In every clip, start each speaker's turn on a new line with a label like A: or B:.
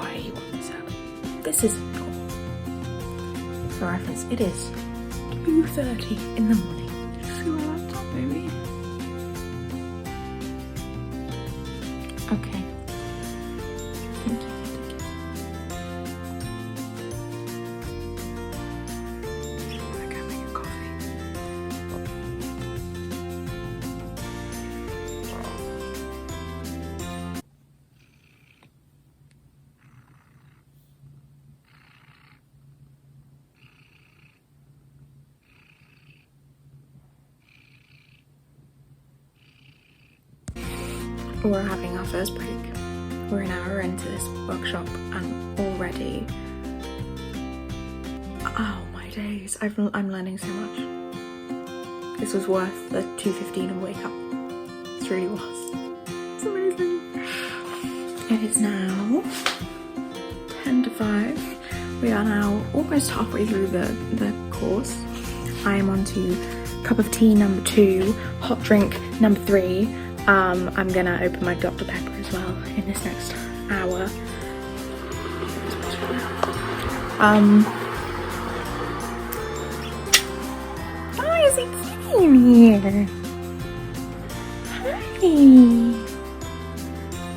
A: why he wants it. This is cool. For reference, it is 2:30 in the morning. See my laptop, baby? Okay. Thank you. I can't make a coffee. We're having our first break. We're an hour into this workshop and already, oh my days, I'm learning so much. This was worth the 2:15 and wake up. This really was. It's amazing. It is now 10 to 5. We are now almost halfway through the course. I am on to cup of tea number 2, hot drink number 3. I'm gonna open my Dr. Pepper as well in this next hour. Oh, is it kitty in here? Hi.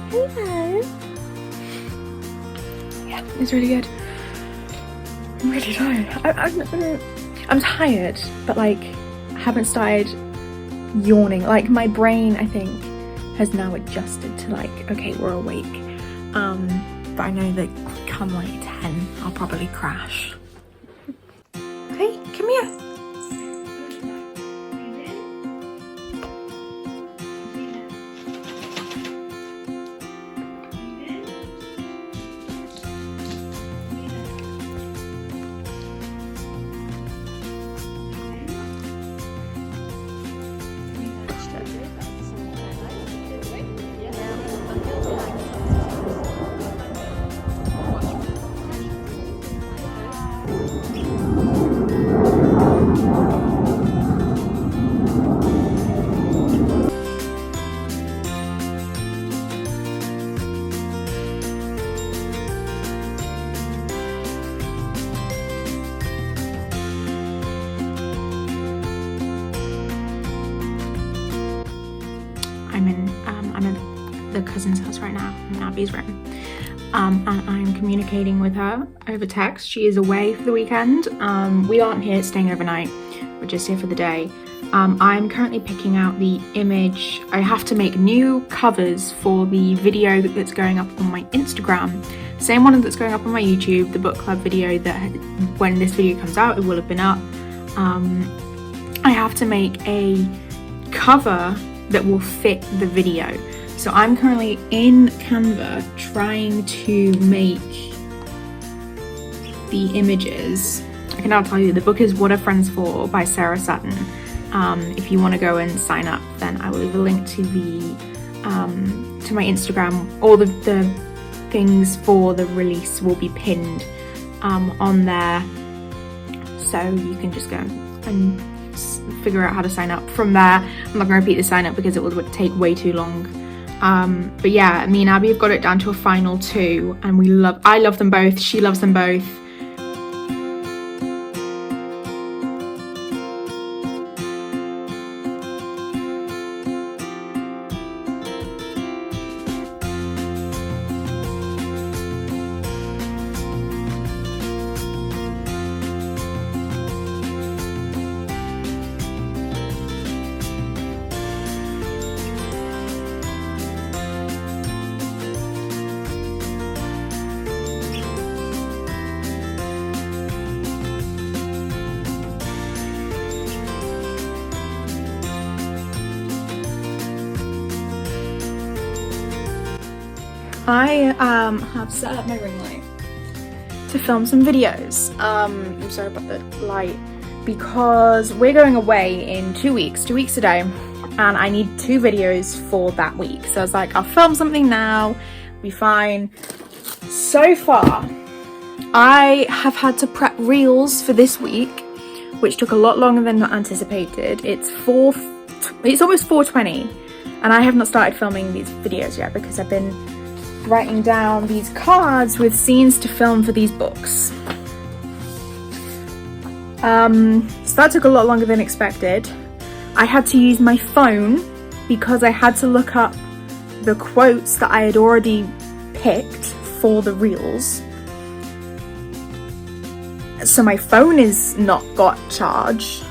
A: Hello. Yeah, it's really good. I'm really tired. I'm tired, but like, I haven't started yawning. Like, my brain, I think, has now adjusted to like, okay, we're awake. But I know that come like 10, I'll probably crash. Hey, come here. I'm in the cousin's house right now, in Abby's room, and I'm communicating with her over text. She is away for the weekend. We aren't here staying overnight, we're just here for the day. I'm currently picking out the image. I have to make new covers for the video that's going up on my Instagram. Same one that's going up on my YouTube, the book club video that when this video comes out, it will have been up. I have to make a cover that will fit the video. So I'm currently in Canva trying to make the images. I can now tell you the book is What Are Friends For by Sarah Sutton. If you want to go and sign up, then I will leave a link to the to my Instagram. All the things for the release will be pinned on there, so you can just go and figure out how to sign up from there. I'm not going to repeat the sign up because it would take way too long. But yeah, me and Abby have got it down to a final 2, and I love them both, she loves them both. I have set up my ring light to film some videos. I'm sorry about the light, because we're going away in 2 weeks, 2 weeks today, and I need 2 videos for that week. So I was like, I'll film something now, be fine. So far, I have had to prep reels for this week, which took a lot longer than anticipated. It's almost 4:20, and I have not started filming these videos yet because I've been writing down these cards with scenes to film for these books. So that took a lot longer than expected. I had to use my phone because I had to look up the quotes that I had already picked for the reels. So my phone is not got charged,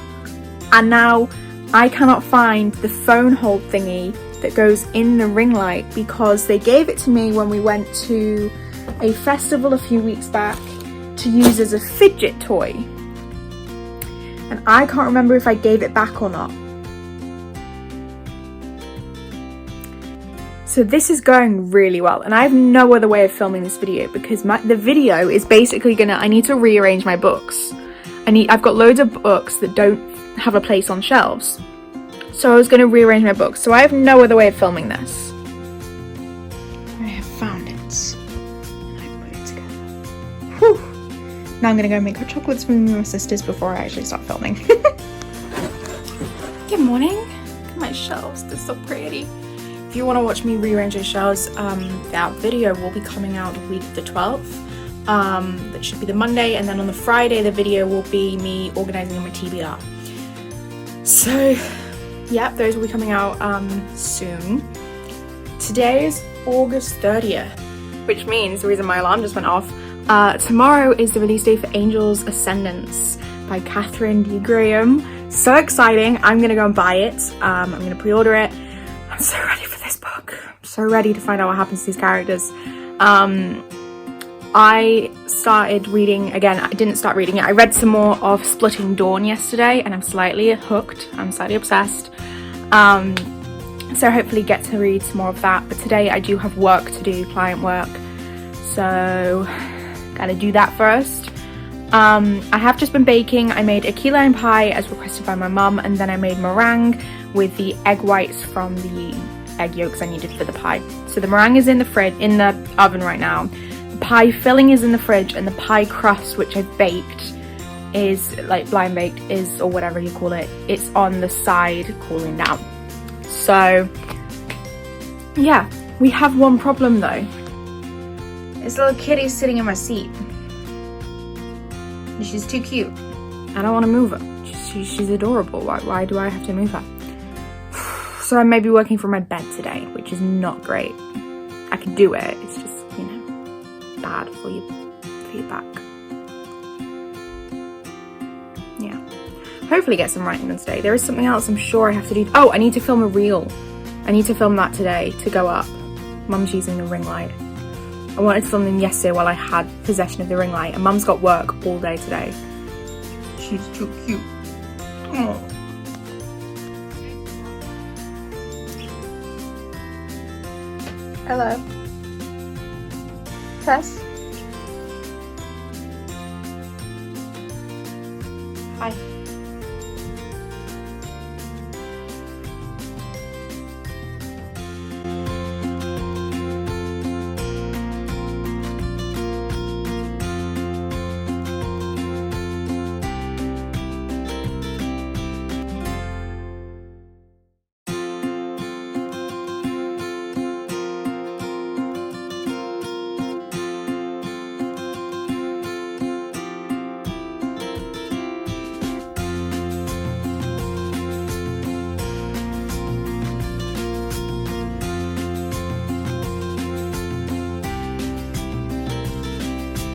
A: and now I cannot find the phone hold thingy that goes in the ring light because they gave it to me when we went to a festival a few weeks back to use as a fidget toy, and I can't remember if I gave it back or not. So this is going really well, and I have no other way of filming this video because the video is basically I need to rearrange my books. I've got loads of books that don't have a place on shelves. So I was going to rearrange my books, so I have no other way of filming this. I have found it. And I put it together. Whew. Now I'm going to go make hot chocolate smoothie with my sisters before I actually start filming. Good morning. Look at my shelves, they're so pretty. If you want to watch me rearrange those shelves, that video will be coming out the week of the 12th. That should be the Monday, and then on the Friday the video will be me organising my TBR. So yeah, those will be coming out soon. Today is August 30th, which means the reason my alarm just went off. Tomorrow is the release date for Angel's Ascendance by Catherine D. Graham. So exciting! I'm gonna go and buy it. I'm gonna pre-order it. I'm so ready for this book. I'm so ready to find out what happens to these characters. I started reading again. I didn't start reading it. I read some more of Splitting Dawn yesterday, and I'm slightly hooked. I'm slightly obsessed. So hopefully get to read some more of that. But today I do have work to do, client work. So gotta do that first. I have just been baking. I made a key lime pie as requested by my mum, and then I made meringue with the egg whites from the egg yolks I needed for the pie. So the meringue is in the oven right now. The pie filling is in the fridge, and the pie crust, which I've baked, is like blind baked, or whatever you call it, it's on the side cooling down. So yeah, we have one problem though. This little kitty's sitting in my seat. She's too cute. I don't want to move her. She's adorable. Why do I have to move her? So I may be working from my bed today, which is not great. I can do it. It's just, you know, bad for your back. Yeah. Hopefully get some writing done today. There is something else I'm sure I have to do. Oh, I need to film a reel. I need to film that today to go up. Mum's using the ring light. I wanted to film them yesterday while I had possession of the ring light, and Mum's got work all day today. She's too cute. Oh. Hello. Tess. Hi.